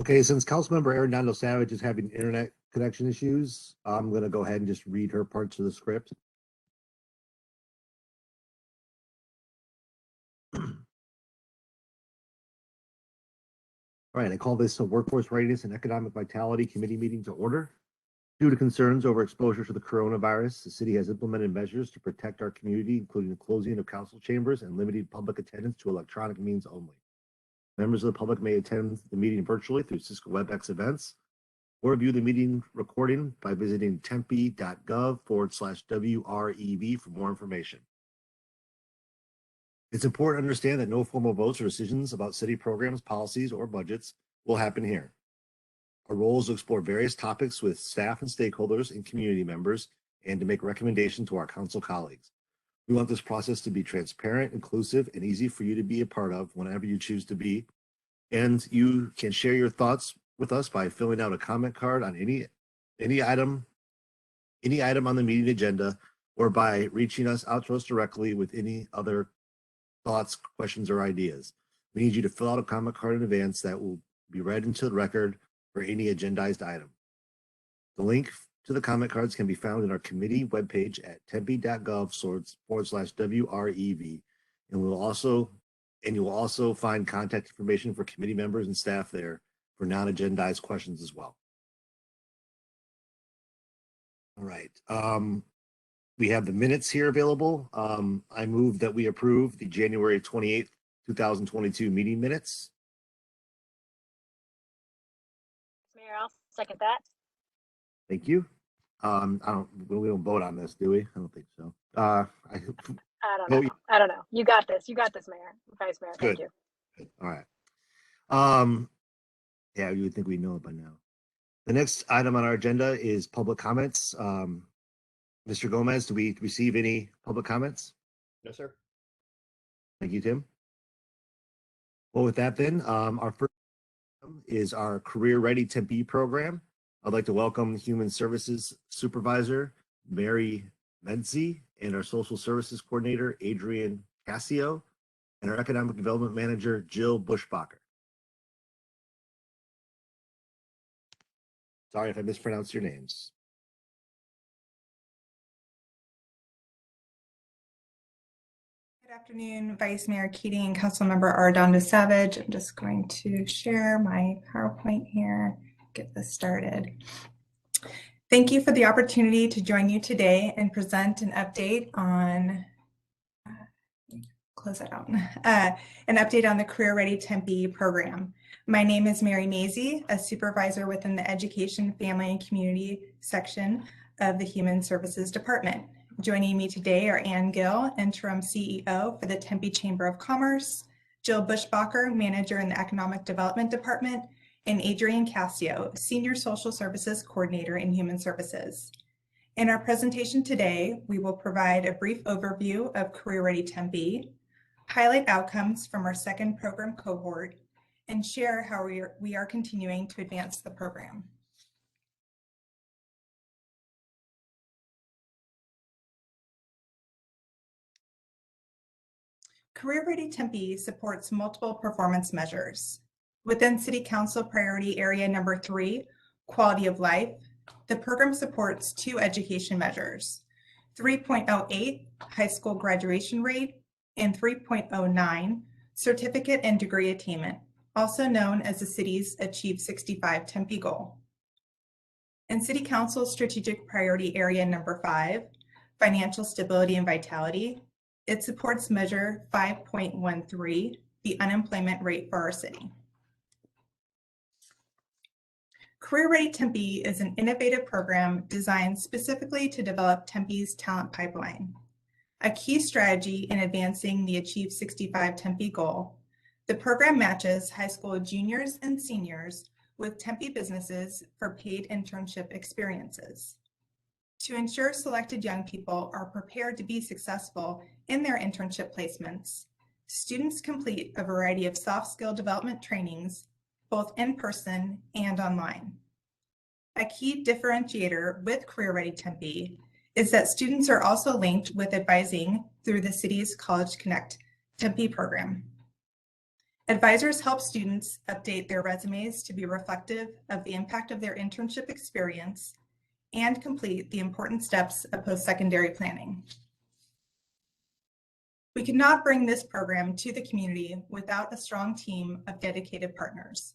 Okay, since Councilmember Arredondo Savage is having internet connection issues, I'm going to go ahead and just read her parts of the script. All right, I call this a Workforce Readiness and Economic Vitality Committee meeting to order. Due to concerns over exposure to the coronavirus, the city has implemented measures to protect our community, including the closing of council chambers and limiting public attendance to electronic means only. Members of the public may attend the meeting virtually through Cisco WebEx events or view the meeting recording by visiting tempe.gov/WREV for more information. It's important to understand that no formal votes or decisions about city programs, policies, or budgets will happen here. Our role is to explore various topics with staff and stakeholders and community members and to make recommendations to our council colleagues. We want this process to be transparent, inclusive, and easy for you to be a part of whenever you choose to be. And you can share your thoughts with us by filling out a comment card on any item on the meeting agenda, or by reaching us out to us directly with any other thoughts, questions, or ideas. We need you to fill out a comment card in advance that will be read into the record for any agendized item. The link to the comment cards can be found in our committee webpage at tempe.gov/WREV, and you will also find contact information for committee members and staff there for non-agendized questions as well. All right. We have the minutes here available. I move that we approve the January 28th, 2022 meeting minutes. Mayor, I'll second that. Thank you. We don't vote on this, do we? I don't think so. I don't know. You got this, Mayor, Vice Mayor. Thank you. Good. All right. Yeah, you would think we know it by now. The next item on our agenda is public comments. Mr. Gomez, do we receive any public comments? No, sir. Thank you, Tim. Well, with that then, our first item is our CareerReady Tempe program. I'd like to welcome Human Services Supervisor Mary Menzi and our Social Services Coordinator Adrian Cassio and our Economic Development Manager Jill Bushbacher. Sorry if I mispronounced your names. Good afternoon, Vice Mayor Keating and Councilmember Arredondo Savage. I'm just going to share my PowerPoint here, get this started. Thank you for the opportunity to join you today and present an update on, an update on the CareerReady Tempe program. My name is Mary Mazie, a supervisor within the Education, Family, and Community section of the Human Services Department. Joining me today are Ann Gill, Interim CEO for the Tempe Chamber of Commerce, Jill Bushbacher, Manager in the Economic Development Department, and Adrian Cassio, Senior Social Services Coordinator in Human Services. In our presentation today, we will provide a brief overview of CareerReady Tempe, highlight outcomes from our second program cohort, and share how we are continuing to advance the program. CareerReady Tempe supports multiple performance measures. Within City Council Priority Area Number 3, Quality of Life, the program supports 2 education measures, 3.08 high school graduation rate and 3.09 certificate and degree attainment, also known as the city's Achieve 65 Tempe goal. In City Council Strategic Priority Area Number 5, Financial Stability and Vitality, it supports measure 5.13, the unemployment rate for our city. CareerReady Tempe is an innovative program designed specifically to develop Tempe's talent pipeline. A key strategy in advancing the Achieve 65 Tempe goal, the program matches high school juniors and seniors with Tempe businesses for paid internship experiences. To ensure selected young people are prepared to be successful in their internship placements, students complete a variety of soft skill development trainings, both in person and online. A key differentiator with CareerReady Tempe is that students are also linked with advising through the city's College Connect Tempe program. Advisors help students update their resumes to be reflective of the impact of their internship experience and complete the important steps of post-secondary planning. We could not bring this program to the community without a strong team of dedicated partners.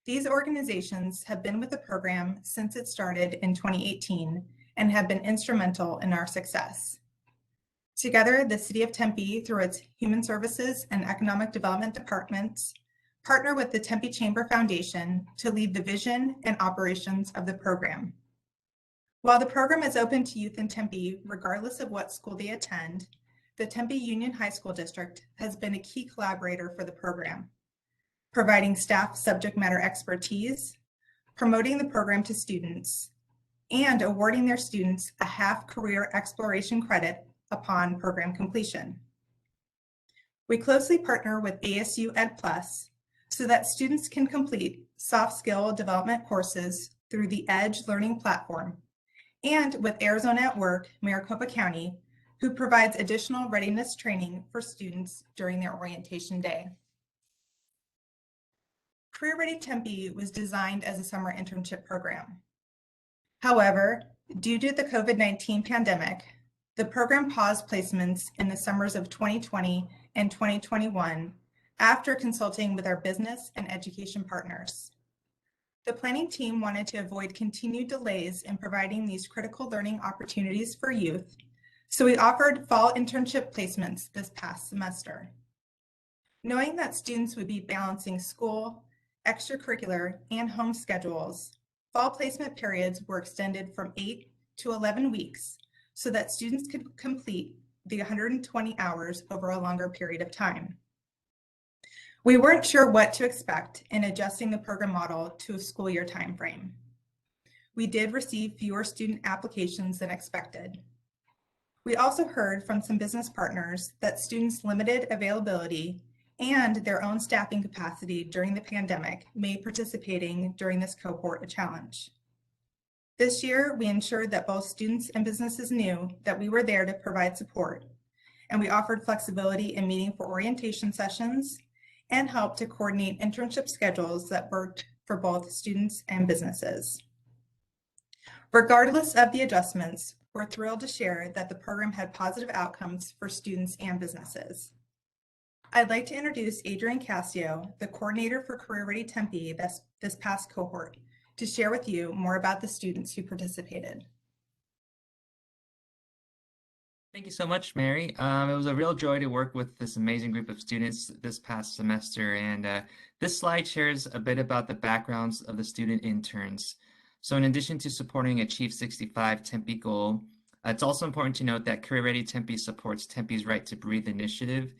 These organizations have been with the program since it started in 2018 and have been instrumental in our success. Together, the City of Tempe, through its Human Services and Economic Development departments, partner with the Tempe Chamber Foundation to lead the vision and operations of the program. While the program is open to youth in Tempe, regardless of what school they attend, the Tempe Union High School District has been a key collaborator for the program, providing staff subject matter expertise, promoting the program to students, and awarding their students a half career exploration credit upon program completion. We closely partner with ASU Ed Plus so that students can complete soft skill development courses through the EDGE learning platform, and with Arizona at Work, Maricopa County, who provides additional readiness training for students during their orientation day. CareerReady Tempe was designed as a summer internship program. However, due to the COVID-19 pandemic, the program paused placements in the summers of 2020 and 2021 after consulting with our business and education partners. The planning team wanted to avoid continued delays in providing these critical learning opportunities for youth, so we offered fall internship placements this past semester. Knowing that students would be balancing school, extracurricular, and home schedules, fall placement periods were extended from 8 to 11 weeks so that students could complete the 120 hours over a longer period of time. We weren't sure what to expect in adjusting the program model to a school year timeframe. We did receive fewer student applications than expected. We also heard from some business partners that students' limited availability and their own staffing capacity during the pandemic made participating during this cohort a challenge. This year, we ensured that both students and businesses knew that we were there to provide support, and we offered flexibility in meeting for orientation sessions and helped to coordinate internship schedules that worked for both students and businesses. Regardless of the adjustments, we're thrilled to share that the program had positive outcomes for students and businesses. I'd like to introduce Adrian Cassio, the coordinator for CareerReady Tempe this past cohort, to share with you more about the students who participated. Thank you so much, Mary. It was a real joy to work with this amazing group of students this past semester, and this slide shares a bit about the backgrounds of the student interns. So in addition to supporting Achieve 65 Tempe goal, it's also important to note that CareerReady Tempe supports Tempe's Right to Breathe initiative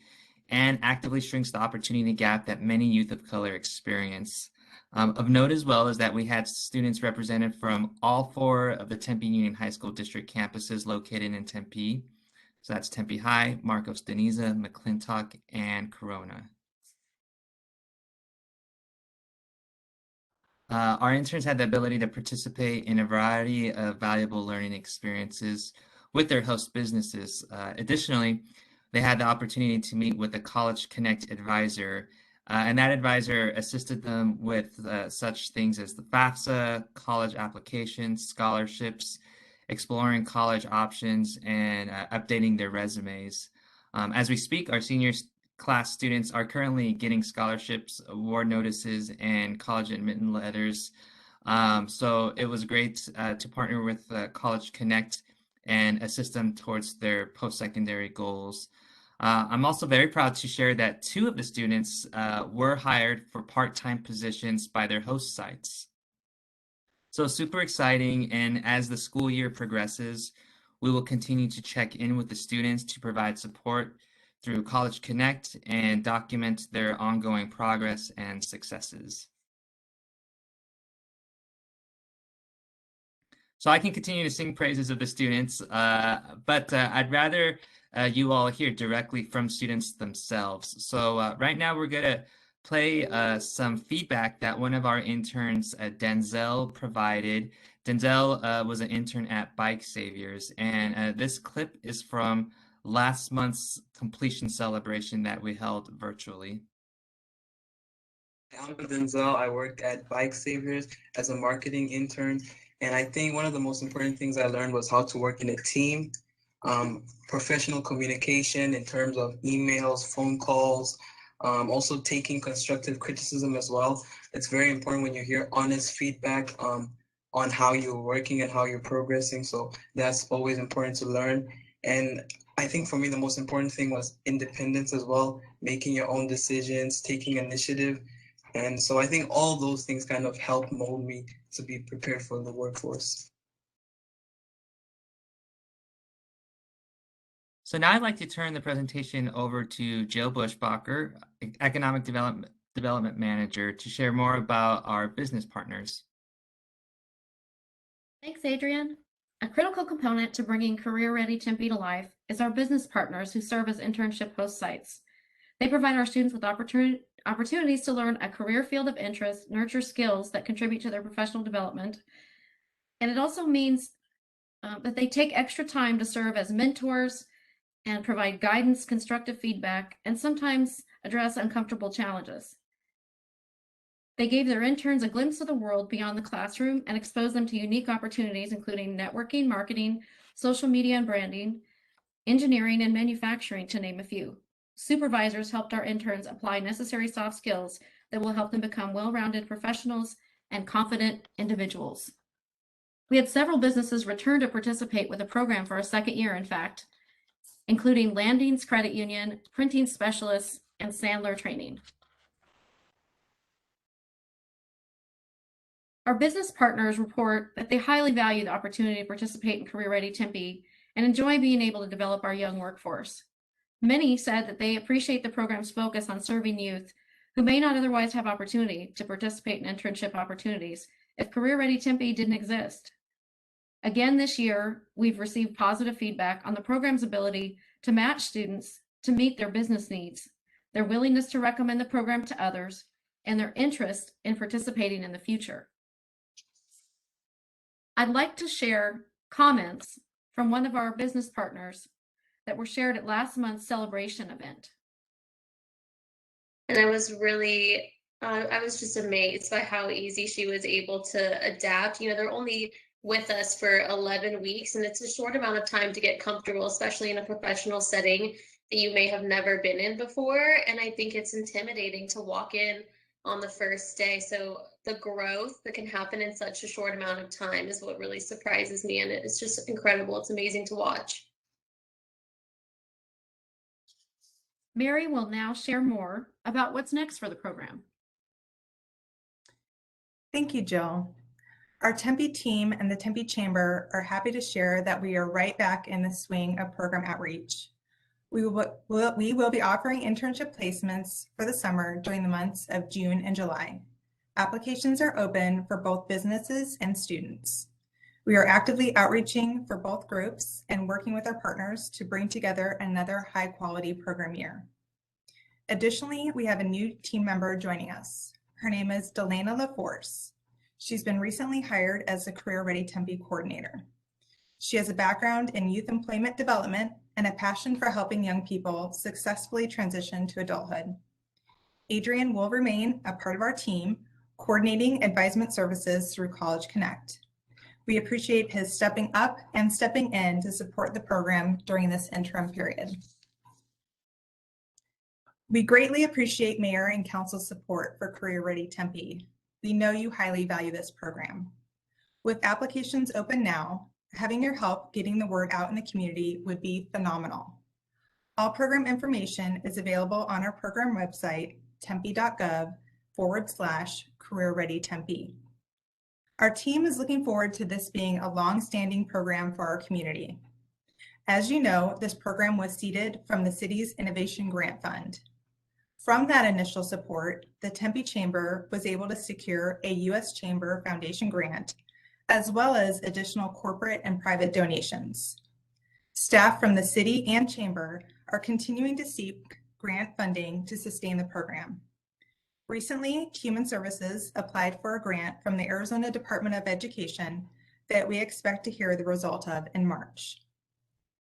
and actively shrinks the opportunity gap that many youth of color experience. Of note as well is that we had students represented from all 4 of the Tempe Union High School District campuses located in Tempe. So that's Tempe High, Marcos Deniza, McClintock, and Corona. Our interns had the ability to participate in a variety of valuable learning experiences with their host businesses. Additionally, they had the opportunity to meet with a College Connect advisor, and that advisor assisted them with such things as the FAFSA, college applications, scholarships, exploring college options, and updating their resumes. As we speak, our senior class students are currently getting scholarships, award notices, and college admittance letters. So it was great to partner with College Connect and assist them towards their post-secondary goals. I'm also very proud to share that 2 of the students were hired for part-time positions by their host sites. So super exciting, and as the school year progresses, we will continue to check in with the students to provide support through College Connect and document their ongoing progress and successes. So I can continue to sing praises of the students, but I'd rather you all hear directly from students themselves. So right now we're gonna play some feedback that one of our interns, Denzel, provided. Denzel was an intern at Bike Saviors, and this clip is from last month's completion celebration that we held virtually. I'm Denzel. I worked at Bike Savers as a marketing intern. And I think one of the most important things I learned was how to work in a team, professional communication in terms of emails, phone calls, also taking constructive criticism as well. It's very important when you hear honest feedback on how you're working and how you're progressing. So that's always important to learn. And I think for me, the most important thing was independence as well, making your own decisions, taking initiative. And so I think all those things kind of help mold me to be prepared for the workforce. So now I'd like to turn the presentation over to Jill Bushbacher, Economic Development Manager, to share more about our business partners. Thanks, Adrian. A critical component to bringing CareerReady Tempe to life is our business partners who serve as internship host sites. They provide our students with opportunities to learn a career field of interest, nurture skills that contribute to their professional development. And it also means that they take extra time to serve as mentors and provide guidance, constructive feedback, and sometimes address uncomfortable challenges. They gave their interns a glimpse of the world beyond the classroom and exposed them to unique opportunities, including networking, marketing, social media and branding, engineering, and manufacturing, to name a few. Supervisors helped our interns apply necessary soft skills that will help them become well-rounded professionals and confident individuals. We had several businesses return to participate with the program for a second year, in fact, including Landings Credit Union, Printing Specialists, and Sandler Training. Our business partners report that they highly value the opportunity to participate in CareerReady Tempe and enjoy being able to develop our young workforce. Many said that they appreciate the program's focus on serving youth who may not otherwise have opportunity to participate in internship opportunities if CareerReady Tempe didn't exist. Again, this year, we've received positive feedback on the program's ability to match students to meet their business needs, their willingness to recommend the program to others, and their interest in participating in the future. I'd like to share comments from one of our business partners that were shared at last month's celebration event. And I was really, I was just amazed by how easy she was able to adapt. You know, they're only with us for 11 weeks, and it's a short amount of time to get comfortable, especially in a professional setting that you may have never been in before. And I think it's intimidating to walk in on the first day. So the growth that can happen in such a short amount of time is what really surprises me. And it's just incredible. It's amazing to watch. Mary will now share more about what's next for the program. Thank you, Jill. Our Tempe team and the Tempe Chamber are happy to share that we are right back in the swing of program outreach. We will be offering internship placements for the summer during the months of June and July. Applications are open for both businesses and students. We are actively outreaching for both groups and working with our partners to bring together another high-quality program year. Additionally, we have a new team member joining us. Her name is Delana LaForce. She's been recently hired as the CareerReady Tempe coordinator. She has a background in youth employment development and a passion for helping young people successfully transition to adulthood. Adrian will remain a part of our team, coordinating advisement services through College Connect. We appreciate his stepping up and stepping in to support the program during this interim period. We greatly appreciate Mayor and Council's support for CareerReady Tempe. We know you highly value this program. With applications open now, having your help getting the word out in the community would be phenomenal. All program information is available on our program website, tempe.gov/CareerReadyTempe. Our team is looking forward to this being a long-standing program for our community. As you know, this program was seeded from the city's Innovation Grant Fund. From that initial support, the Tempe Chamber was able to secure a U.S. Chamber Foundation grant, as well as additional corporate and private donations. Staff from the city and chamber are continuing to seek grant funding to sustain the program. Recently, Human Services applied for a grant from the Arizona Department of Education that we expect to hear the result of in March.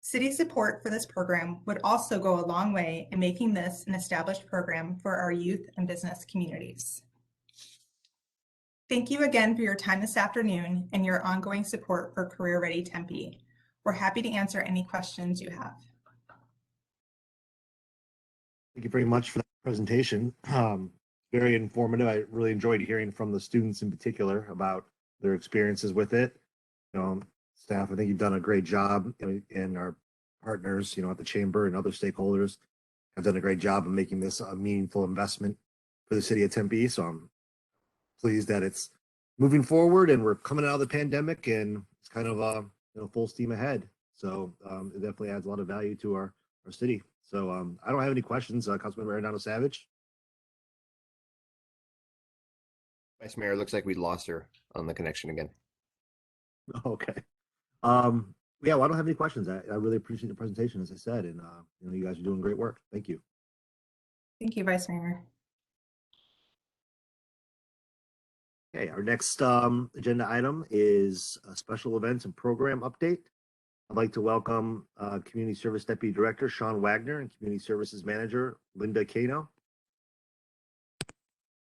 City support for this program would also go a long way in making this an established program for our youth and business communities. Thank you again for your time this afternoon and your ongoing support for CareerReady Tempe. We're happy to answer any questions you have. Thank you very much for that presentation. Very informative. I really enjoyed hearing from the students in particular about their experiences with it. Staff, I think you've done a great job, and our partners, at the chamber and other stakeholders have done a great job of making this a meaningful investment for the city of Tempe. So I'm pleased that it's moving forward and we're coming out of the pandemic and it's kind of full steam ahead. So it definitely adds a lot of value to our city. So I don't have any questions. Councilmember Reynaldo Savage. Vice Mayor, looks like we lost her on the connection again. Okay. Yeah, well, I don't have any questions. I really appreciate the presentation, as I said, and you guys are doing great work. Thank you. Thank you, Vice Mayor. Okay, our next agenda item is a special events and program update. I'd like to welcome Community Service Deputy Director Sean Wagner and Community Services Manager Linda Cano.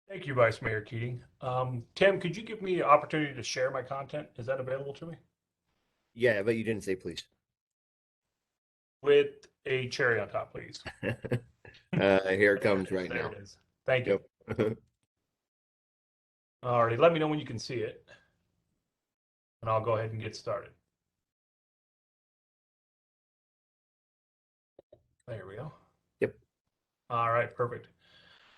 Thank you, Vice Mayor Keating. Tim, could you give me an opportunity to share my content? Is that available to me? Yeah, but you didn't say please. With a cherry on top, please. Here it comes right there now. It is. Thank you. Yep. All right, let me know when you can see it. And I'll go ahead and get started. There we go. Yep. All right, perfect.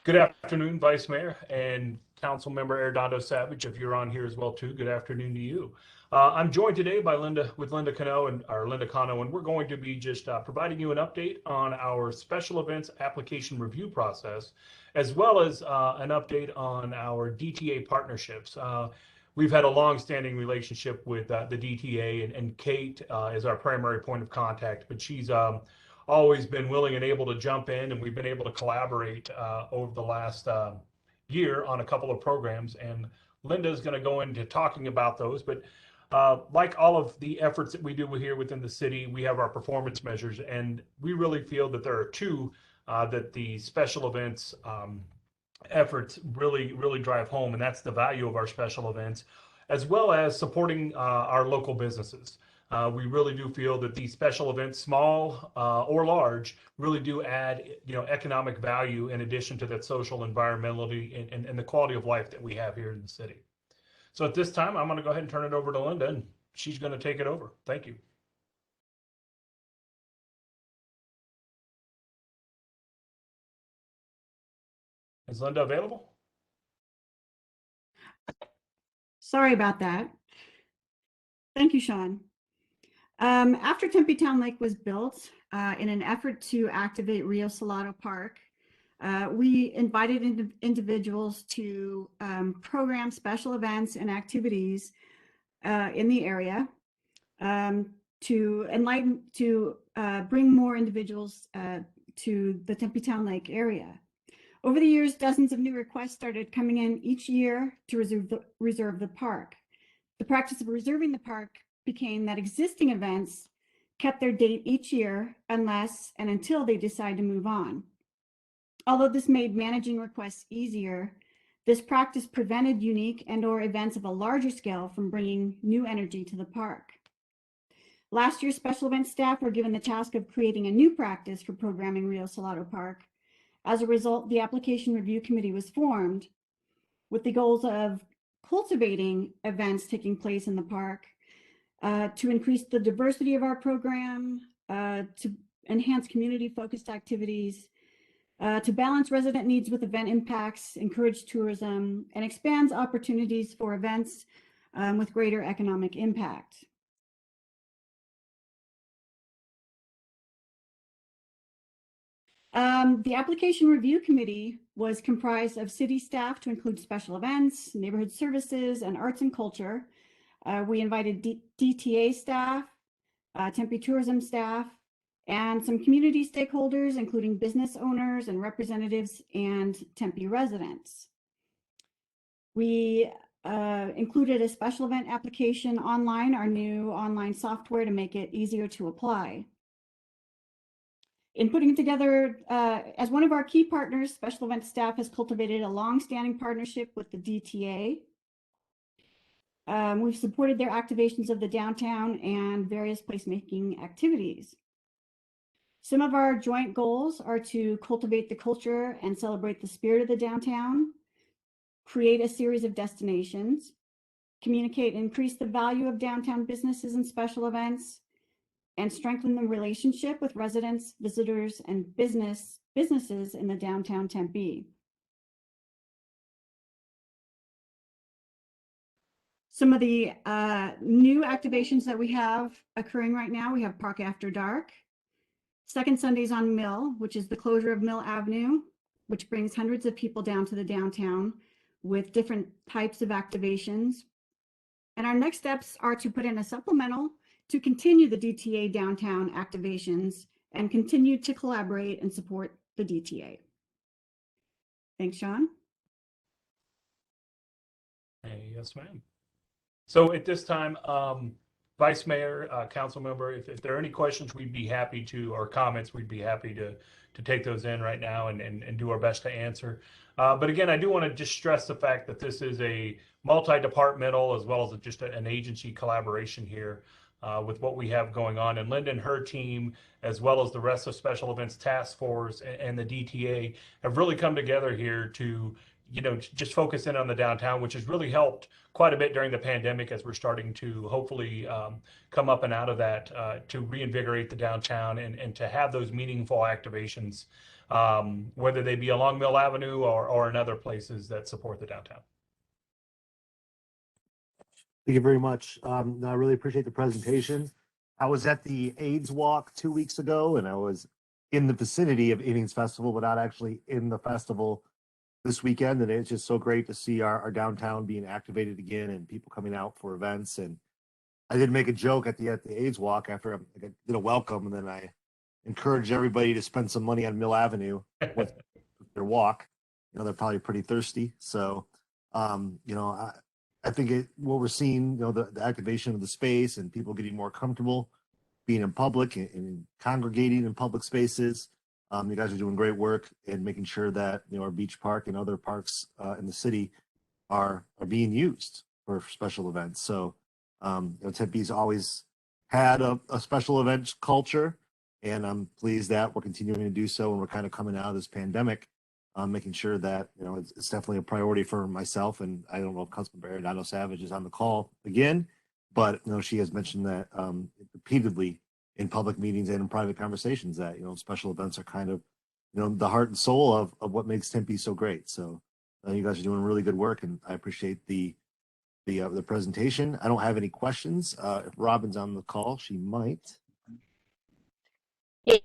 Good afternoon, Vice Mayor and Council Member Reynaldo Savage. If you're on here as well too, good afternoon to you. I'm joined today by Linda Cano, and we're going to be just providing you an update on our special events application review process, as well as an update on our DTA partnerships. We've had a long-standing relationship with the DTA, and Kate is our primary point of contact, but she's always been willing and able to jump in, and we've been able to collaborate over the last year on a couple of programs, and Linda is going to go into talking about those. But like all of the efforts that we do here within the city, we have our performance measures, and we really feel that there are two that the special events efforts really drive home, and that's the value of our special events, as well as supporting our local businesses. We really do feel that these special events, small or large, really do add, economic value in addition to that social, environmentality, and the quality of life that we have here in the city. So at this time, I'm going to go ahead and turn it over to Linda, and she's going to take it over. Thank you. Is Linda available? Sorry about that. Thank you, Sean. After Tempe Town Lake was built, in an effort to activate Rio Salado Park, we invited individuals to program special events and activities in the area to bring more individuals to the Tempe Town Lake area. Over the years, dozens of new requests started coming in each year to reserve the park. The practice of reserving the park became that existing events kept their date each year unless and until they decide to move on. Although this made managing requests easier, this practice prevented unique and/or events of a larger scale from bringing new energy to the park. Last year, special event staff were given the task of creating a new practice for programming Rio Salado Park. As a result, the application review committee was formed with the goals of cultivating events taking place in the park, to increase the diversity of our program, to enhance community-focused activities, to balance resident needs with event impacts, encourage tourism, and expands opportunities for events with greater economic impact. The application review committee was comprised of city staff to include special events, neighborhood services, and arts and culture. We invited DTA staff, Tempe tourism staff, and some community stakeholders, including business owners and representatives and Tempe residents. We included a special event application online, our new online software, to make it easier to apply. In putting it together, as one of our key partners, special event staff has cultivated a long-standing partnership with the DTA. We've supported their activations of the downtown and various placemaking activities. Some of our joint goals are to cultivate the culture and celebrate the spirit of the downtown, create a series of destinations, communicate and increase the value of downtown businesses and special events, and strengthen the relationship with residents, visitors, and businesses in the downtown Tempe. Some of the new activations that we have occurring right now, we have Park After Dark, Second Sundays on Mill, which is the closure of Mill Avenue, which brings hundreds of people down to the downtown with different types of activations. And our next steps are to put in a supplemental to continue the DTA downtown activations and continue to collaborate and support the DTA. Thanks, Sean. Hey, yes, ma'am. So at this time, Vice Mayor, Council Member, if there are any questions, we'd be happy to, or comments, we'd be happy to take those in right now and do our best to answer. But again, I do want to just stress the fact that this is a multi-departmental as well as just an agency collaboration here with what we have going on. And Linda and her team, as well as the rest of Special Events Task Force and the DTA, have really come together here to just focus in on the downtown, which has really helped quite a bit during the pandemic as we're starting to hopefully come up and out of that to reinvigorate the downtown and to have those meaningful activations, whether they be along Mill Avenue or in other places that support the downtown. Thank you very much. I really appreciate the presentation. I was at the AIDS Walk 2 weeks ago, and I was in the vicinity of Innings Festival, but not actually in the festival this weekend. And it's just so great to see our downtown being activated again and people coming out for events. And I did make a joke at the AIDS Walk after I did a welcome, and then I encouraged everybody to spend some money on Mill Avenue with their walk. They're probably pretty thirsty. So, I think what we're seeing, the activation of the space and people getting more comfortable being in public and congregating in public spaces. You guys are doing great work in making sure that our beach park and other parks in the city are being used for special events. So Tempe's always had a special event culture, and I'm pleased that we're continuing to do so, and we're kind of coming out of this pandemic, making sure that it's definitely a priority for myself. And I don't know if Councilmember Readiness Savage is on the call again, but she has mentioned that repeatedly in public meetings and in private conversations that special events are kind of the heart and soul of what makes Tempe so great. So you guys are doing really good work, and I appreciate the presentation. I don't have any questions. If Robin's on the call, she might. Yeah.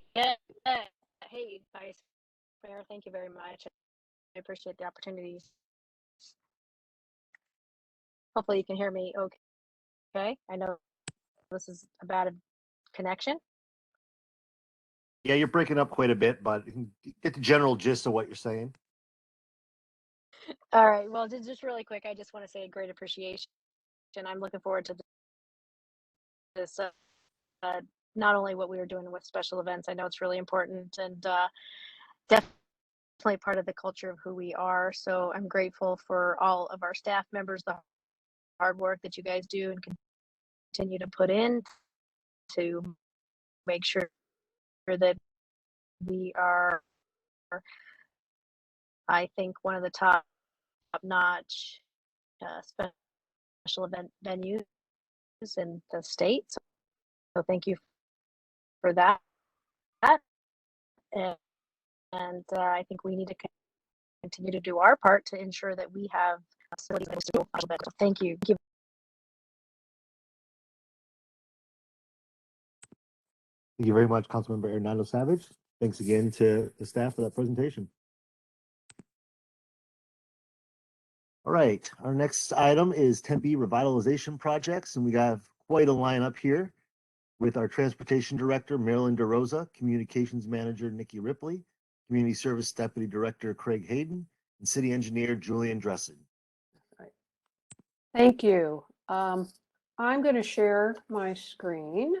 Hey, Vice Mayor, thank you very much. I appreciate the opportunities. Hopefully you can hear me okay. I know this is a bad connection. Yeah, you're breaking up quite a bit, but you can get the general gist of what you're saying. All right. Well, just really quick, I just want to say a great appreciation. I'm looking forward to this, not only what we were doing with special events. I know it's really important and definitely part of the culture of who we are. So I'm grateful for all of our staff members, the hard work that you guys do and continue to put in to make sure that we are, I think, one of the top-notch special event venues in the state. So thank you for that. And I think we need to continue to do our part to ensure that we have facilities to do. Thank you. Thank you very much, Councilmember Readiness Savage. Thanks again to the staff for that presentation. All right, our next item is Tempe revitalization projects, and we have quite a lineup here with our Transportation Director, Marilyn DeRosa, Communications Manager, Nikki Ripley, Community Service Deputy Director, Craig Hayden, and City Engineer, Julian Dressen. Thank you. I'm going to share my screen.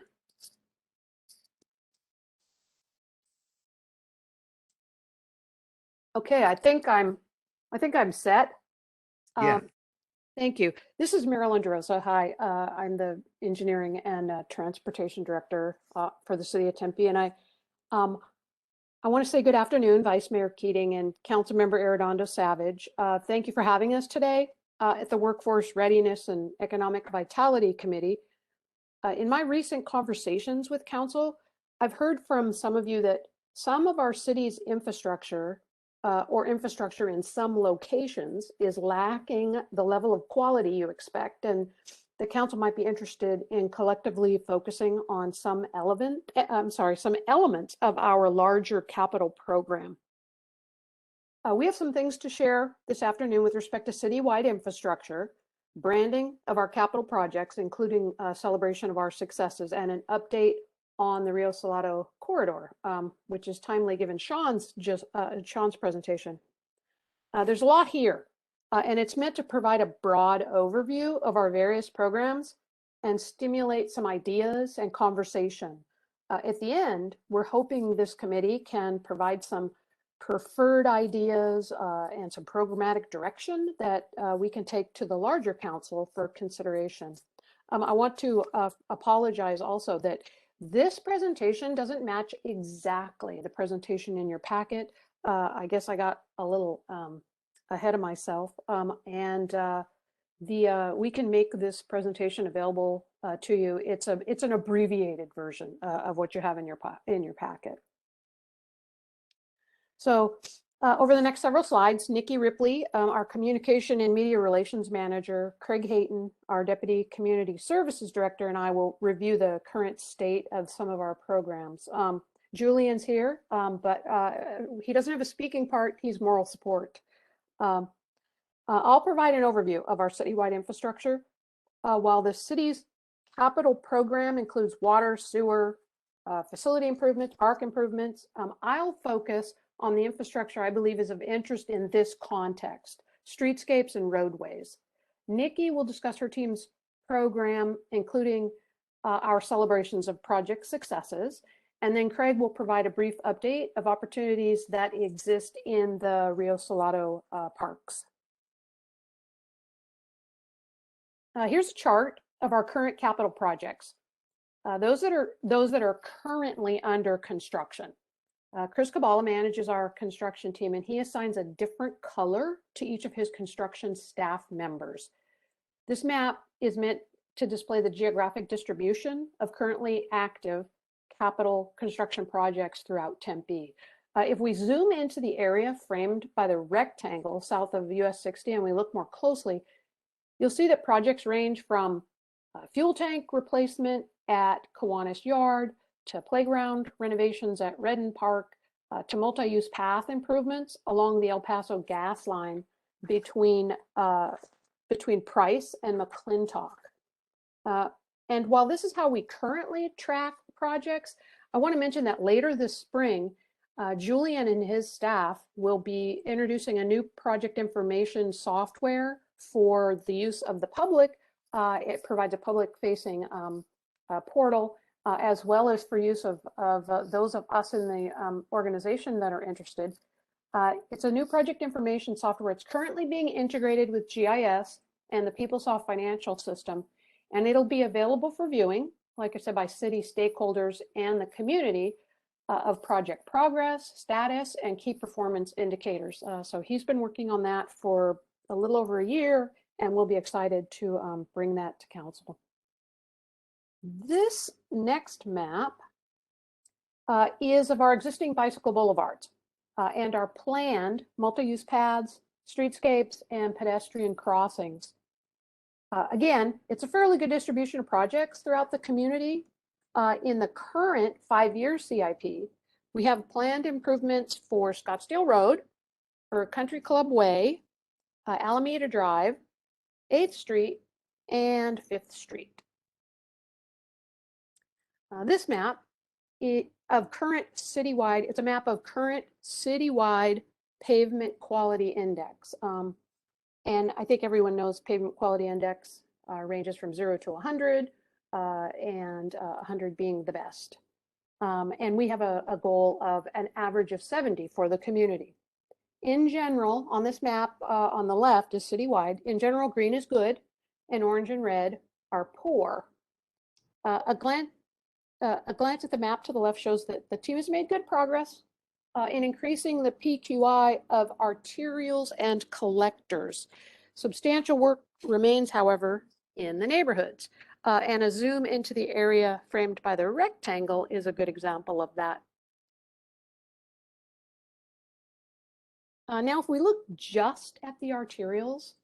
Okay, I think I'm set. Yeah. Thank you. This is Marilyn DeRosa. Hi, I'm the Engineering and Transportation Director for the City of Tempe. And I want to say good afternoon, Vice Mayor Keating and Councilmember Arredondo Savage. Thank you for having us today at the Workforce Readiness and Economic Vitality Committee. In my recent conversations with Council, I've heard from some of you that some of our city's infrastructure or infrastructure in some locations is lacking the level of quality you expect, and the council might be interested in collectively focusing on some elements of our larger capital program. We have some things to share this afternoon with respect to citywide infrastructure, branding of our capital projects, including a celebration of our successes, and an update on the Rio Salado corridor, which is timely given Sean's presentation. There's a lot here, and it's meant to provide a broad overview of our various programs and stimulate some ideas and conversation. At the end, we're hoping this committee can provide some preferred ideas and some programmatic direction that we can take to the larger council for consideration. I want to apologize also that this presentation doesn't match exactly the presentation in your packet. I guess I got a little ahead of myself, and we can make this presentation available to you. It's an abbreviated version of what you have in your packet. So over the next several slides, Nikki Ripley, our Communication and Media Relations Manager, Craig Hayton, our Deputy Community Services Director, and I will review the current state of some of our programs. Julian's here, but he doesn't have a speaking part, he's moral support. I'll provide an overview of our citywide infrastructure. While the city's capital program includes water, sewer, facility improvements, park improvements, I'll focus on the infrastructure I believe is of interest in this context, streetscapes and roadways. Nikki will discuss her team's program, including our celebrations of project successes, and then Craig will provide a brief update of opportunities that exist in the Rio Salado parks. Here's a chart of our current capital projects. Those that are currently under construction. Chris Cabala manages our construction team, and he assigns a different color to each of his construction staff members. This map is meant to display the geographic distribution of currently active capital construction projects throughout Tempe. If we zoom into the area framed by the rectangle south of US 60 and we look more closely, you'll see that projects range from fuel tank replacement at Kiwanis Yard, to playground renovations at Redden Park, to multi-use path improvements along the El Paso gas line between Price and McClintock. And while this is how we currently track projects, I want to mention that later this spring, Julian and his staff will be introducing a new project information software for the use of the public. It provides a public-facing portal, as well as for use of those of us in the organization that are interested. It's a new project information software. It's currently being integrated with GIS and the PeopleSoft financial system, and it'll be available for viewing, like I said, by city stakeholders and the community of project progress, status, and key performance indicators. So he's been working on that for a little over a year, and we'll be excited to bring that to council. This next map is of our existing bicycle boulevards and our planned multi-use paths, streetscapes, and pedestrian crossings. Again, it's a fairly good distribution of projects throughout the community. In the current 5-year CIP, we have planned improvements for Scottsdale Road, for Country Club Way, Alameda Drive, 8th Street, and 5th Street. This map of current citywide, it's a map of current citywide pavement quality index. And I think everyone knows pavement quality index ranges from 0 to 100, and 100 being the best. And we have a goal of an average of 70 for the community. in general, on this map on the left is citywide. In general, green is good and orange and red are poor. A glance at the map to the left shows that the team has made good progress in increasing the PQI of arterials and collectors. Substantial work remains, however, in the neighborhoods. And a zoom into the area framed by the rectangle is a good example of that. Now, if we look just at the arterials,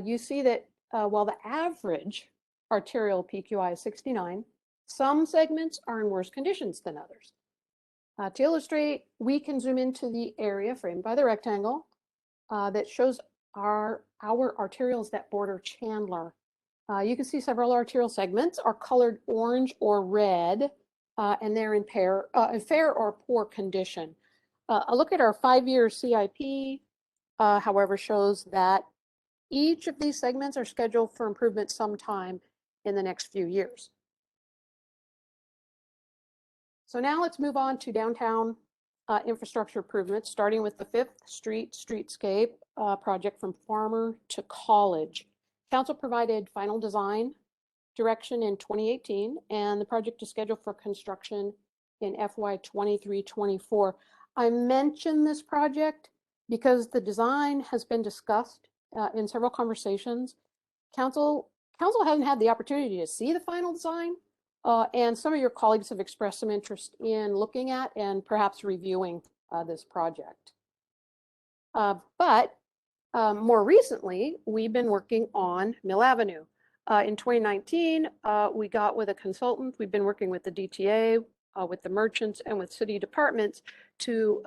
you see that while the average arterial PQI is 69, some segments are in worse conditions than others. To illustrate, we can zoom into the area framed by the rectangle that shows our arterials that border Chandler. You can see several arterial segments are colored orange or red, and they're in fair or poor condition. A look at our 5-year CIP, however, shows that each of these segments are scheduled for improvement sometime in the next few years. So now let's move on to downtown infrastructure improvements, starting with the 5th Street Streetscape project from Farmer to College. Council provided final design direction in 2018, and the project is scheduled for construction in FY 23-24. I mention this project because the design has been discussed in several conversations. Council hasn't had the opportunity to see the final design, and some of your colleagues have expressed some interest in looking at and perhaps reviewing this project. But more recently, we've been working on Mill Avenue. In 2019, we got with a consultant. We've been working with the DTA, with the merchants, and with city departments to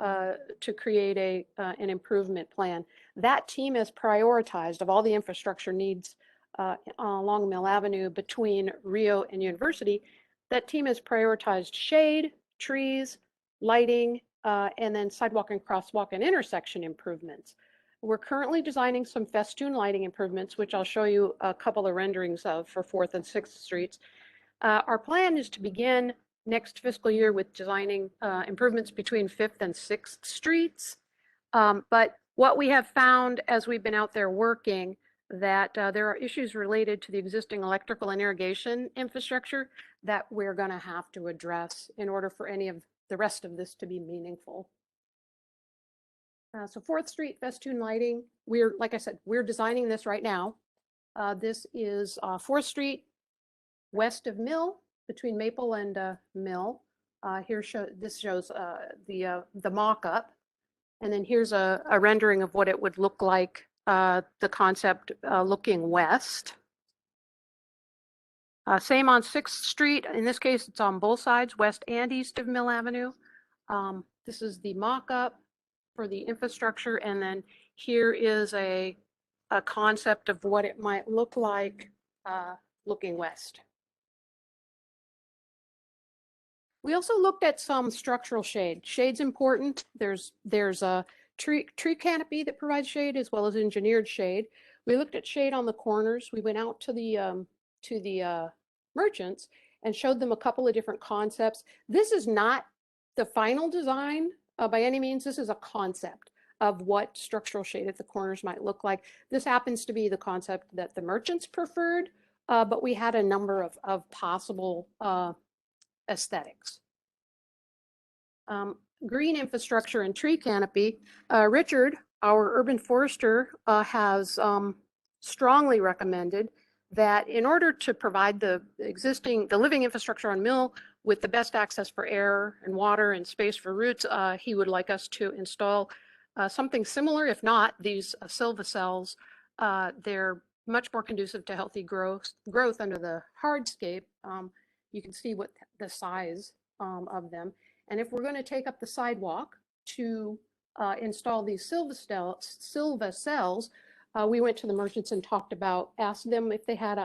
create an improvement plan. That team has prioritized of all the infrastructure needs along Mill Avenue between Rio and University. That team has prioritized shade, trees, lighting, and then sidewalk and crosswalk and intersection improvements. We're currently designing some Festoon Lighting improvements, which I'll show you a couple of renderings of for 4th and 6th Streets. Our plan is to begin next fiscal year with designing improvements between 5th and 6th Streets. But what we have found as we've been out there working, that there are issues related to the existing electrical and irrigation infrastructure that we're going to have to address in order for any of the rest of this to be meaningful. So 4th Street Festoon Lighting, like I said, we're designing this right now. This is 4th Street west of Mill, between Maple and Mill. This shows the mock-up, and then here's a rendering of what it would look like, the concept looking west. Same on 6th Street. In this case, it's on both sides, west and east of Mill Avenue. This is the mock-up for the infrastructure, and then here is a concept of what it might look like looking west. We also looked at some structural shade. Shade's important. There's a tree canopy that provides shade as well as engineered shade. We looked at shade on the corners. We went out to the merchants and showed them a couple of different concepts. This is not the final design by any means. This is a concept of what structural shade at the corners might look like. This happens to be the concept that the merchants preferred, but we had a number of possible aesthetics. Green infrastructure and tree canopy. Richard, our urban forester, has strongly recommended that in order to provide the living infrastructure on Mill with the best access for air and water and space for roots, he would like us to install something similar, if not these Silva cells. They're much more conducive to healthy growth under the hardscape. You can see what the size of them. And if we're going to take up the sidewalk to install these Silva cells, we went to the merchants and asked them if they had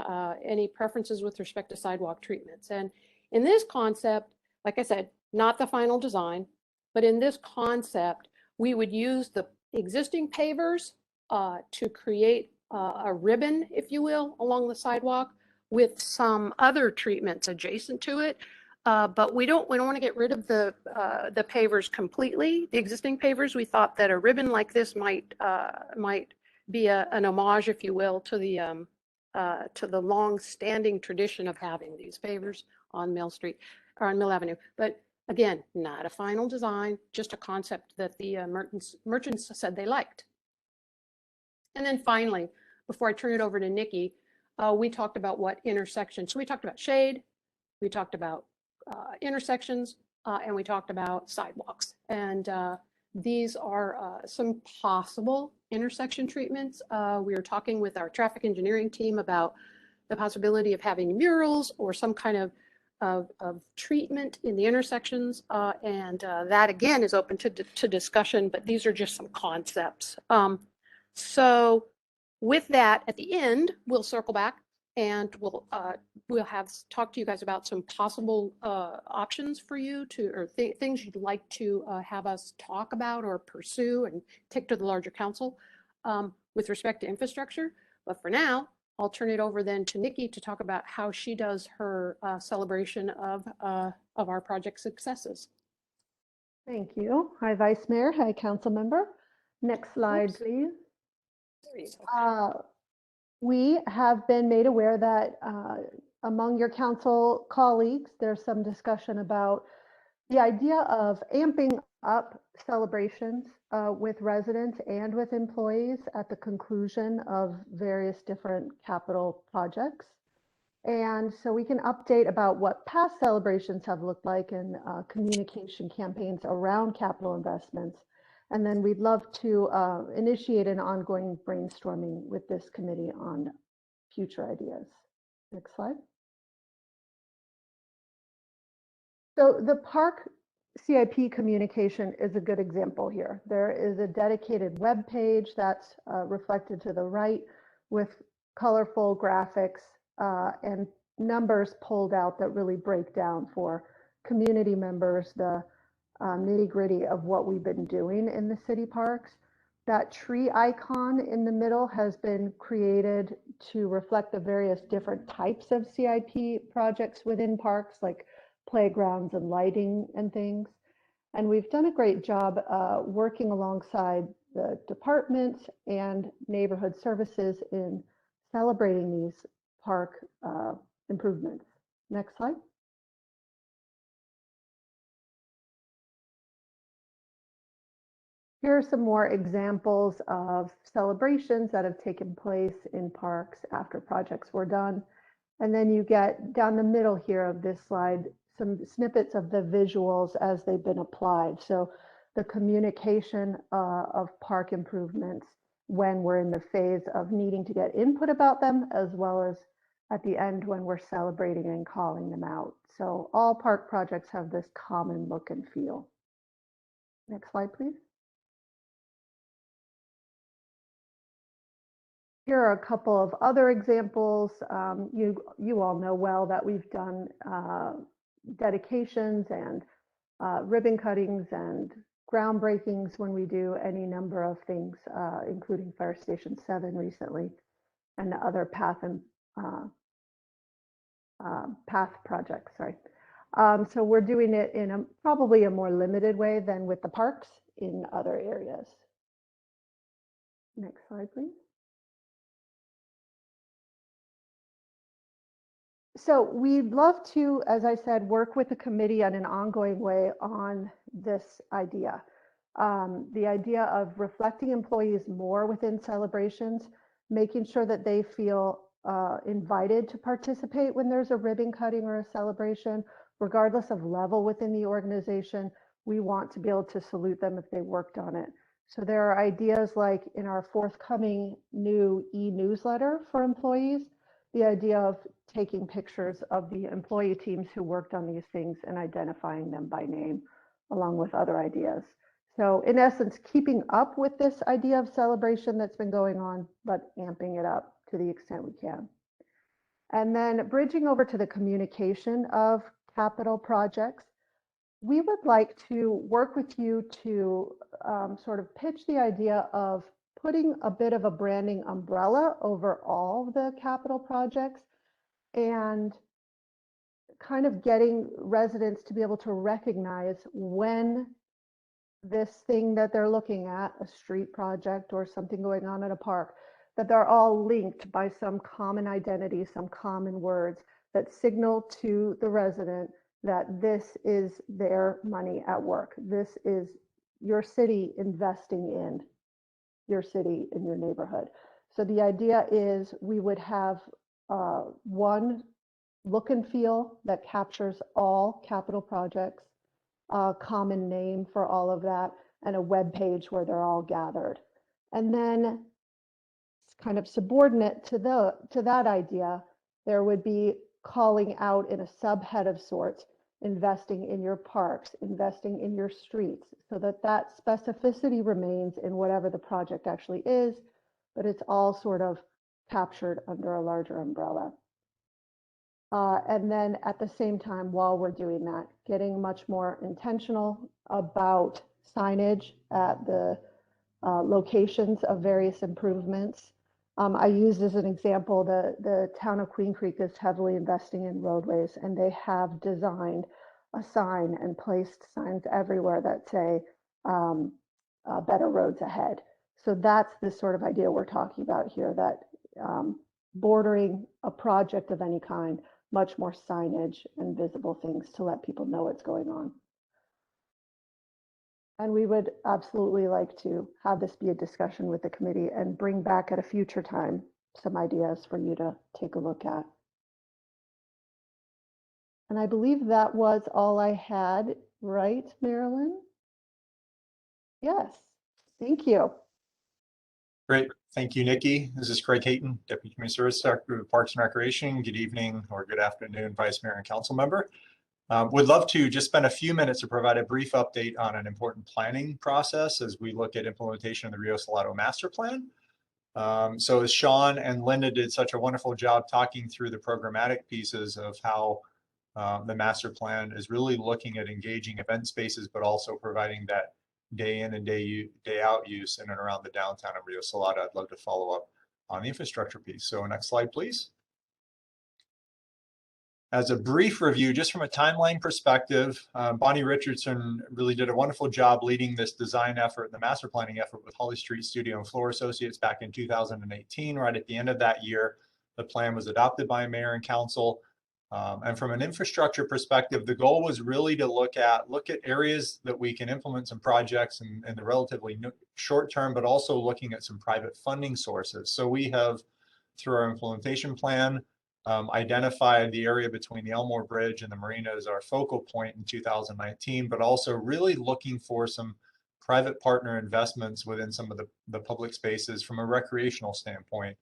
any preferences with respect to sidewalk treatments. And in this concept, like I said, not the final design, but in this concept, we would use the existing pavers to create a ribbon, if you will, along the sidewalk with some other treatments adjacent to it. but we don't want to get rid of the pavers completely, the existing pavers. We thought that a ribbon like this might be an homage, if you will, to the long-standing tradition of having these pavers on Mill Street or on Mill Avenue. But again, not a final design, just a concept that the merchants said they liked. And then finally, before I turn it over to Nikki, we talked about what intersections. So we talked about shade, we talked about intersections, and we talked about sidewalks. And these are some possible intersection treatments. We were talking with our traffic engineering team about the possibility of having murals or some kind of treatment in the intersections. And that again is open to discussion, but these are just some concepts. So with that, at the end, we'll circle back and we'll have talk to you guys about some possible options for you to, or things you'd like to have us talk about or pursue and take to the larger council with respect to infrastructure. But for now, I'll turn it over then to Nikki to talk about how she does her celebration of our project successes. Thank you. Hi, Vice Mayor. Hi, Council Member. Next slide, please. We have been made aware that among your council colleagues, there's some discussion about the idea of amping up celebrations with residents and with employees at the conclusion of various different capital projects. And so we can update about what past celebrations have looked like and communication campaigns around capital investments. And then we'd love to initiate an ongoing brainstorming with this committee on future ideas. Next slide. So the park CIP communication is a good example here. There is a dedicated web page that's reflected to the right with colorful graphics and numbers pulled out that really break down for community members the nitty-gritty of what we've been doing in the city parks. That tree icon in the middle has been created to reflect the various different types of CIP projects within parks, like playgrounds and lighting and things. And we've done a great job working alongside the departments and neighborhood services in celebrating these park improvements. Next slide. Here are some more examples of celebrations that have taken place in parks after projects were done. And then you get down the middle here of this slide, some snippets of the visuals as they've been applied. So the communication of park improvements when we're in the phase of needing to get input about them, as well as at the end when we're celebrating and calling them out. So all park projects have this common look and feel. Next slide, please. Here are a couple of other examples. You all know well that we've done dedications and ribbon cuttings and groundbreakings when we do any number of things, including Fire Station 7 recently and the other path projects. Sorry. So we're doing it in probably a more limited way than with the parks in other areas. Next slide, please. So we'd love to, as I said, work with the committee on an ongoing way on this idea. The idea of reflecting employees more within celebrations, making sure that they feel invited to participate when there's a ribbon cutting or a celebration, regardless of level within the organization. We want to be able to salute them if they worked on it. So there are ideas like in our forthcoming new e-newsletter for employees, the idea of taking pictures of the employee teams who worked on these things and identifying them by name, along with other ideas. So in essence, keeping up with this idea of celebration that's been going on, but amping it up to the extent we can. And then bridging over to the communication of capital projects, we would like to work with you to sort of pitch the idea of putting a bit of a branding umbrella over all the capital projects and kind of getting residents to be able to recognize when this thing that they're looking at, a street project or something going on at a park, that they're all linked by some common identity, some common words that signal to the resident that this is their money at work. This is your city investing in your city, in your neighborhood. So the idea is we would have one look and feel that captures all capital projects, a common name for all of that, and a web page where they're all gathered. And then kind of subordinate to that idea, there would be calling out in a subhead of sorts, investing in your parks, investing in your streets, so that that specificity remains in whatever the project actually is, but it's all sort of captured under a larger umbrella. And then at the same time, while we're doing that, getting much more intentional about signage at the locations of various improvements. I used as an example, the town of Queen Creek is heavily investing in roadways, and they have designed a sign and placed signs everywhere that say better roads ahead. So that's the sort of idea we're talking about here, that bordering a project of any kind, much more signage and visible things to let people know what's going on. And we would absolutely like to have this be a discussion with the committee and bring back at a future time some ideas for you to take a look at. And I believe that was all I had, right, Marilyn? Yes, thank you. Great. Thank you, Nikki. This is Craig Hayton, Deputy Community Service Director of Parks and Recreation. Good evening or good afternoon, Vice Mayor and Council Member. Would love to just spend a few minutes to provide a brief update on an important planning process as we look at implementation of the Rio Salado Master Plan. So as Sean and Linda did such a wonderful job talking through the programmatic pieces of how the master plan is really looking at engaging event spaces, but also providing that day in and day out use in and around the downtown of Rio Salado. I'd love to follow up on the infrastructure piece. So next slide, please. As a brief review, just from a timeline perspective, Bonnie Richardson really did a wonderful job leading this design effort, the master planning effort with Holly Street Studio and Floor Associates back in 2018. Right at the end of that year, the plan was adopted by Mayor and Council. And from an infrastructure perspective, the goal was really to look at areas that we can implement some projects in the relatively short term, but also looking at some private funding sources. So we have, through our implementation plan, identified the area between the Elmore Bridge and the marina as our focal point in 2019, but also really looking for some private partner investments within some of the public spaces from a recreational standpoint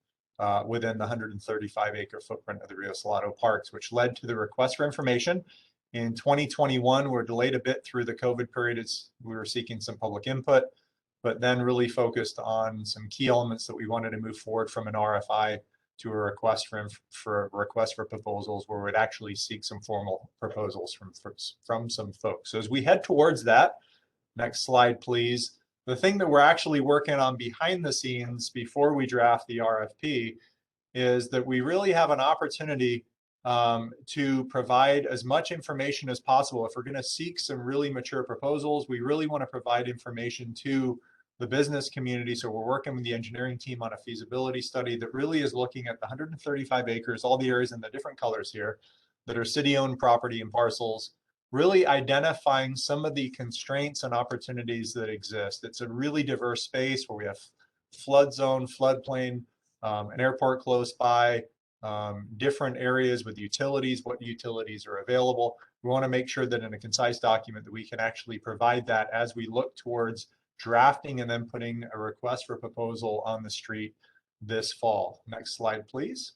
within the 135-acre footprint of the Rio Salado Parks, which led to the request for information. In 2021, we're delayed a bit through the COVID period. We were seeking some public input, but then really focused on some key elements that we wanted to move forward from an RFI to a request for proposals, where we'd actually seek some formal proposals from some folks. So as we head towards that, next slide, please. The thing that we're actually working on behind the scenes before we draft the RFP is that we really have an opportunity to provide as much information as possible. If we're going to seek some really mature proposals, we really want to provide information to the business community. So we're working with the engineering team on a feasibility study that really is looking at the 135 acres, all the areas in the different colors here that are city-owned property and parcels, really identifying some of the constraints and opportunities that exist. It's a really diverse space where we have flood zone, floodplain, an airport close by, different areas with utilities, what utilities are available. We want to make sure that in a concise document that we can actually provide that as we look towards drafting and then putting a request for proposal on the street this fall. Next slide, please.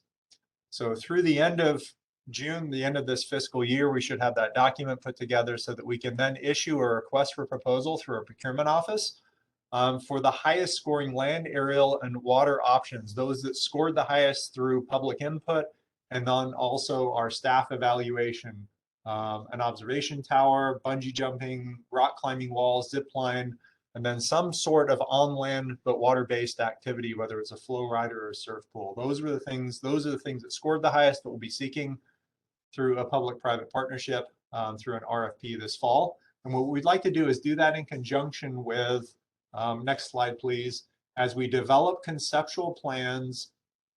So through the end of June, the end of this fiscal year, we should have that document put together so that we can then issue a request for proposal through our procurement office for the highest scoring land, aerial, and water options, those that scored the highest through public input, and then also our staff evaluation, an observation tower, bungee jumping, rock climbing walls, zip line, and then some sort of on-land but water-based activity, whether it's a flow rider or a surf pool. Those are the things that scored the highest that we'll be seeking through a public-private partnership through an RFP this fall. And what we'd like to do is do that in conjunction with, next slide, please, as we develop conceptual plans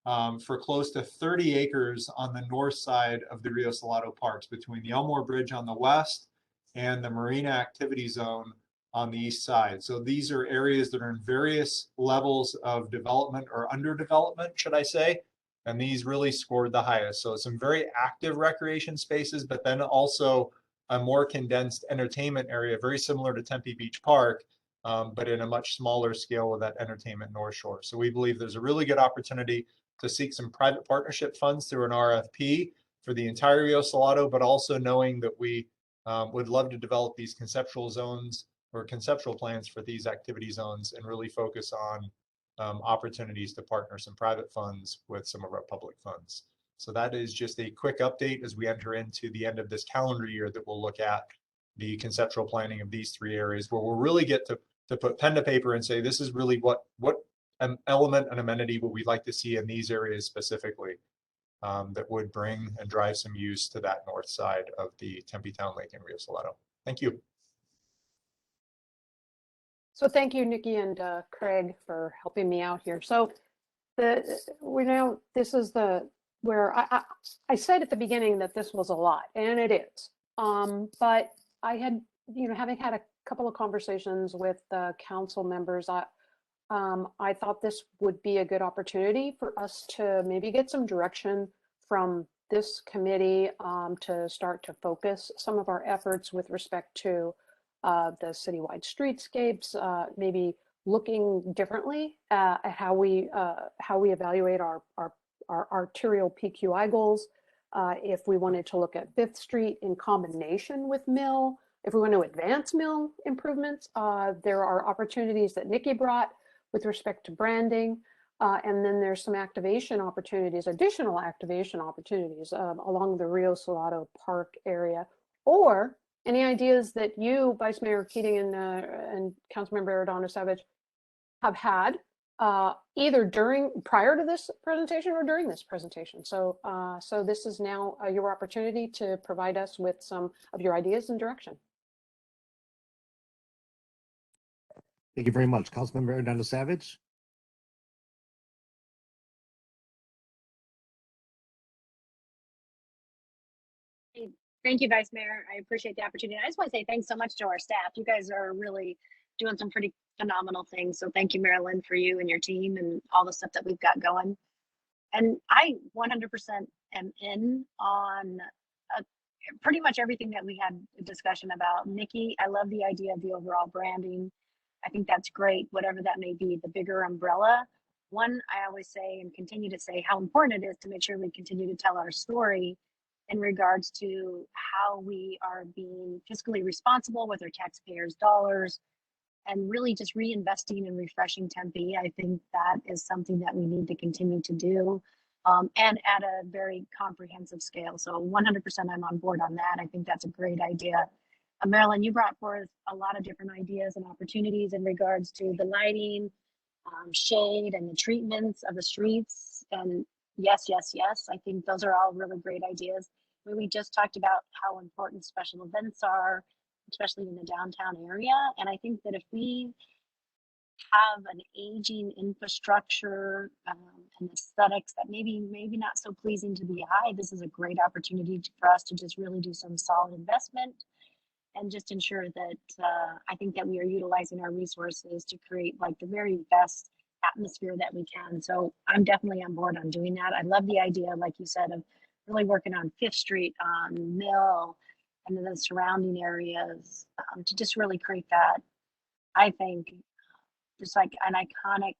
for close to 30 acres on the north side of the Rio Salado Parks, between the Elmore Bridge on the west and the Marina Activity Zone on the east side. So these are areas that are in various levels of development or underdevelopment, should I say, and these really scored the highest. So some very active recreation spaces, but then also a more condensed entertainment area, very similar to Tempe Beach Park, but in a much smaller scale with that entertainment North Shore. So we believe there's a really good opportunity to seek some private partnership funds through an RFP for the entire Rio Salado, but also knowing that we would love to develop these conceptual zones or conceptual plans for these activity zones and really focus on opportunities to partner some private funds with some of our public funds. So that is just a quick update as we enter into the end of this calendar year that we'll look at the conceptual planning of these three areas, where we'll really get to put pen to paper and say, this is really what an element and amenity would we like to see in these areas specifically that would bring and drive some use to that north side of the Tempe Town Lake and Rio Salado. Thank you. So thank you, Nikki and Craig, for helping me out here. So this is where I said at the beginning that this was a lot, and it is. But I had, having had a couple of conversations with council members, I thought this would be a good opportunity for us to maybe get some direction from this committee to start to focus some of our efforts with respect to the citywide streetscapes, maybe looking differently at how we evaluate our arterial PQI goals. If we wanted to look at 5th Street in combination with Mill, if we want to advance Mill improvements, there are opportunities that Nikki brought with respect to branding. And then there's some activation opportunities, additional activation opportunities along the Rio Salado Park area. Or any ideas that you, Vice Mayor Keating and Councilmember Arredondo Savage, have had either prior to this presentation or during this presentation. So, so this is now your opportunity to provide us with some of your ideas and direction. Thank you very much. Councilmember Arredondo Savage. Thank you, Vice Mayor. I appreciate the opportunity. I just want to say thanks so much to our staff. You guys are really doing some pretty phenomenal things. So thank you, Marilyn, for you and your team and all the stuff that we've got going. And I 100% am in on pretty much everything that we had a discussion about. Nikki, I love the idea of the overall branding. I think that's great, whatever that may be, the bigger umbrella. One, I always say and continue to say how important it is to make sure we continue to tell our story in regards to how we are being fiscally responsible with our taxpayers' dollars and really just reinvesting and refreshing Tempe. I think that is something that we need to continue to do and at a very comprehensive scale. So 100% I'm on board on that. I think that's a great idea. Marilyn, you brought forth a lot of different ideas and opportunities in regards to the lighting, shade, and the treatments of the streets. And yes, I think those are all really great ideas. We just talked about how important special events are, especially in the downtown area. And I think that if we have an aging infrastructure and aesthetics that maybe not so pleasing to the eye, this is a great opportunity for us to just really do some solid investment and just ensure that I think that we are utilizing our resources to create like the very best atmosphere that we can. So I'm definitely on board on doing that. I love the idea, like you said, of really working on 5th Street, on Mill, and then the surrounding areas to just really create that, I think, just like an iconic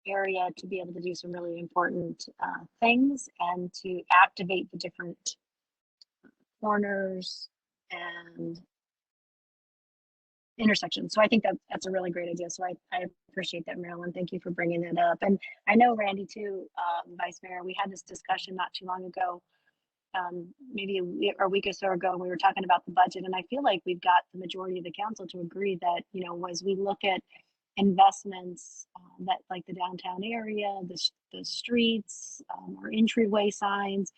area to be able to do some really important things and to activate the different corners and intersections. So I think that that's a really great idea. So I appreciate that, Marilyn. Thank you for bringing that up. And I know Randy too, Vice Mayor, we had this discussion not too long ago, maybe a week or so ago, we were talking about the budget. And I feel like we've got the majority of the council to agree that, you know, as we look at investments that like the downtown area, the streets, or entryway signs,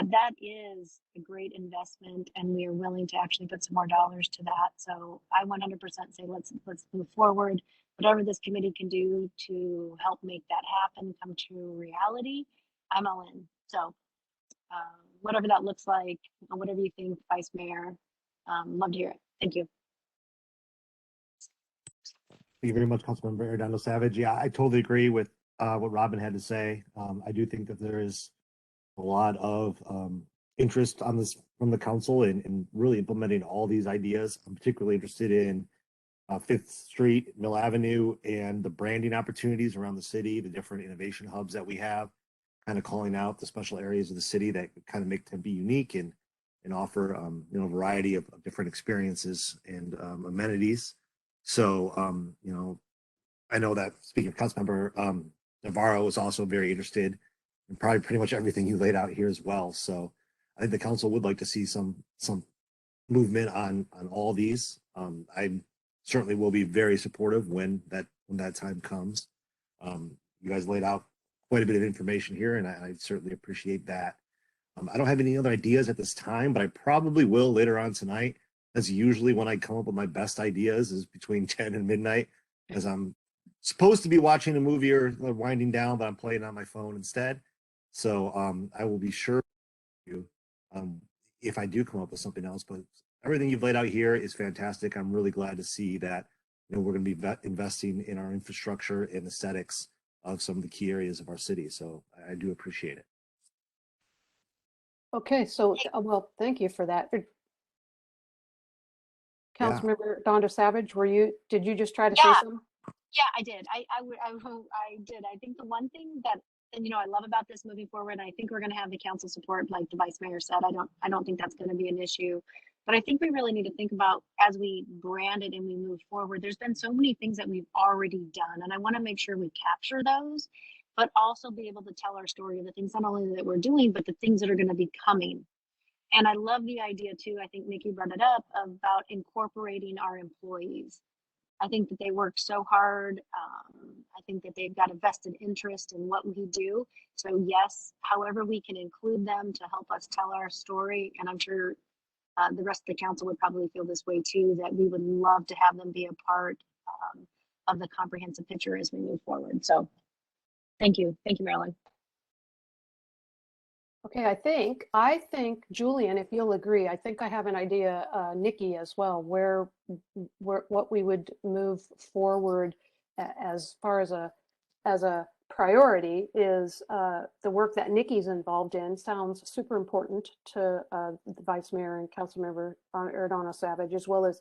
that is a great investment, and we are willing to actually put some more dollars to that. So I 100% say let's move forward. Whatever this committee can do to help make that happen come to reality, I'm all in. So whatever that looks like, whatever you think, Vice Mayor, love to hear it. Thank you. Thank you very much, Councilmember Arredondo Savage. Yeah, I totally agree with what Robin had to say. I do think that there is a lot of interest on this from the council in really implementing all these ideas. I'm particularly interested in 5th Street, Mill Avenue, and the branding opportunities around the city, the different innovation hubs that we have, kind of calling out the special areas of the city that kind of make Tempe unique and offer you know, a variety of different experiences and amenities. So you know, I know that, speaking of Councilmember Navarro is also very interested in probably pretty much everything you laid out here as well. So I think the council would like to see some movement on all these. I certainly will be very supportive when that time comes. You guys laid out quite a bit of information here, and I certainly appreciate that. I don't have any other ideas at this time, but I probably will later on tonight. That's usually when I come up with my best ideas, is between 10 and midnight, as I'm supposed to be watching a movie or winding down, but I'm playing on my phone instead. So I will be sure you if I do come up with something else. But everything you've laid out here is fantastic. I'm really glad to see that, you know, we're going to be investing in our infrastructure and aesthetics of some of the key areas of our city. So I do appreciate it. Okay, so well, thank you for that. Councilmember Dondo Savage, did you just try to say something? Yeah, I did. I did. I think the one thing that, and you know, I love about this moving forward, and I think we're going to have the council support, like the Vice Mayor said. I don't think that's going to be an issue, but I think we really need to think about, as we brand it and we move forward, there's been so many things that we've already done, and I want to make sure we capture those, but also be able to tell our story of the things not only that we're doing, but the things that are going to be coming. And I love the idea too, I think Nikki brought it up, about incorporating our employees. I think that they work so hard. I think that they've got a vested interest in what we do. So yes, however we can include them to help us tell our story, and I'm sure the rest of the council would probably feel this way too, that we would love to have them be a part of the comprehensive picture as we move forward. So thank you, Marilyn. Okay, I think Julian, if you'll agree, I think I have an idea, Nikki as well, where what we would move forward as far as a priority is the work that Nikki's involved in. Sounds super important to the Vice Mayor and Councilmember Arredondo Savage, as well as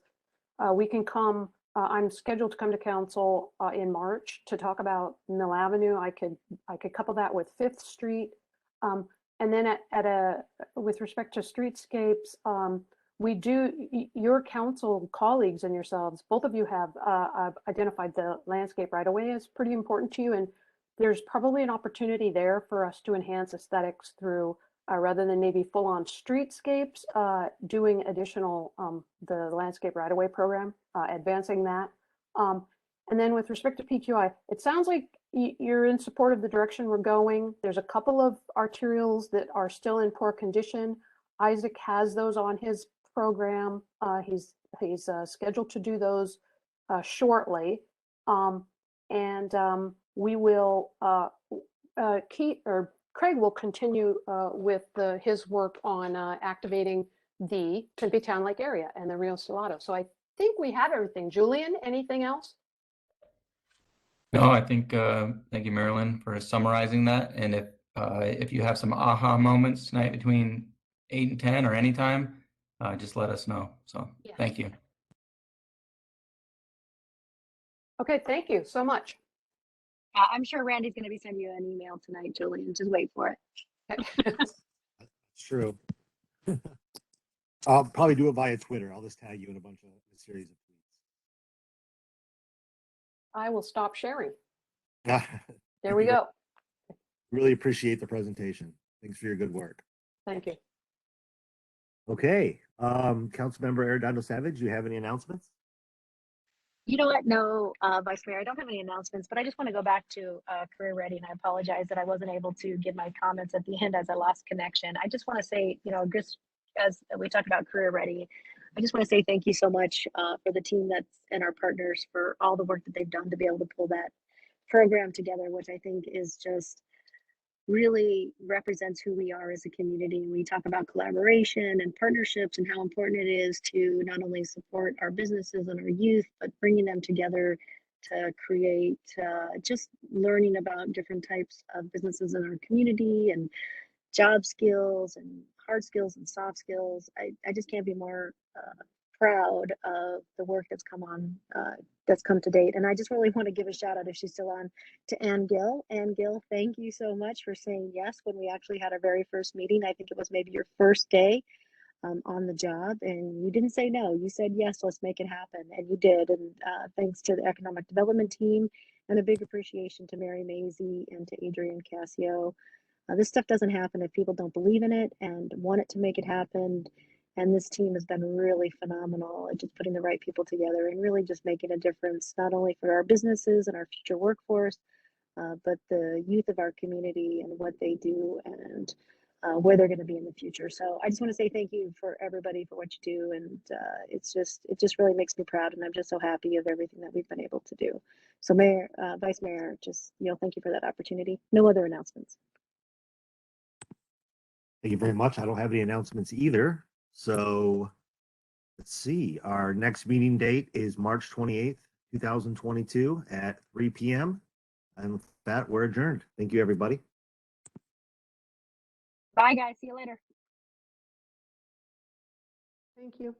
we can come. I'm scheduled to come to council in March to talk about Mill Avenue. I could couple that with 5th Street. And then with respect to streetscapes, we do, your council colleagues and yourselves, both of you have identified the landscape right away as pretty important to you. And there's probably an opportunity there for us to enhance aesthetics through, rather than maybe full on streetscapes, doing additional, the landscape right away program, advancing that. And then with respect to PQI, it sounds like you're in support of the direction we're going. There's a couple of arterials that are still in poor condition. Isaac has those on his program. He's scheduled to do those shortly. We will Craig will continue with his work on activating the Tempe Town Lake area and the Rio Salado. So I think we have everything. Julian, anything else? No, I think, thank you, Marilyn, for summarizing that. And if you have some aha moments tonight between 8 and 10 or anytime, just let us know. So yes. Thank you. Okay, thank you so much. I'm sure Randy's going to be sending you an email tonight, Julian. Just wait for it. That's true. I'll probably do it via Twitter. I'll just tag you in a bunch of a series of tweets. I will stop sharing. There we go. Really appreciate the presentation. Thanks for your good work. Thank you. Okay, Councilmember Arredondo Savage, do you have any announcements? You know what? No, Vice Mayor, I don't have any announcements, but I just want to go back to Career Ready, and I apologize that I wasn't able to give my comments at the end as I lost connection. I just want to say, you know, just as we talked about Career Ready, I just want to say thank you so much for the team that's and our partners for all the work that they've done to be able to pull that program together, which I think is just really represents who we are as a community. We talk about collaboration and partnerships and how important it is to not only support our businesses and our youth, but bringing them together to create just learning about different types of businesses in our community and job skills and hard skills and soft skills. I just can't be more proud of the work that's come to date. And I just really want to give a shout out, if she's still on, to Ann Gill. Ann Gill, thank you so much for saying yes when we actually had our very first meeting. I think it was maybe your first day on the job, and you didn't say no. You said yes, let's make it happen, and you did. And thanks to the economic development team, and a big appreciation to Mary Maisie and to Adrian Cassio. This stuff doesn't happen if people don't believe in it and want it to make it happen. And this team has been really phenomenal at just putting the right people together and really just making a difference, not only for our businesses and our future workforce, but the youth of our community and what they do and where they're going to be in the future. So I just want to say thank you for everybody for what you do. And it just really makes me proud. And I'm just so happy of everything that we've been able to do. So Mayor, Vice Mayor, just, thank you for that opportunity. No other announcements. Thank you very much. I don't have any announcements either. So let's see. Our next meeting date is March 28th, 2022 at 3 p.m. And with that, we're adjourned. Thank you, everybody. Bye, guys. See you later. Thank you.